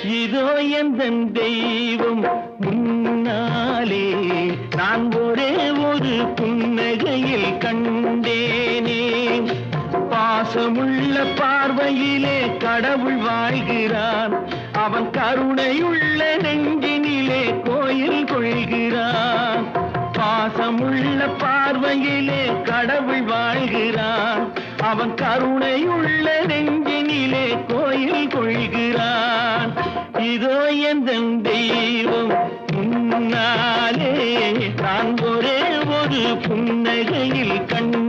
இதோ எந்தன் தெய்வம் முன்னாலே நான் ஒரே ஒரு புன்னகையில் கண்டேனே. பாசமுள்ள பார்வையிலே கடவுள் வாழ்கிறான், அவன் கருணையுள்ள நெஞ்சினிலே கோயில் கொள்கிறான். பாசமுள்ள பார்வையிலே கடவுள் வாழ்கிறான், அவன் கருணையுள்ள நெஞ்சினிலே கோயில் கொள்கிறான். இதோ எந்தன் தெய்வம் முன்னாலே நான் ஒரே ஒரு புன்னகையில் கண்டேனே.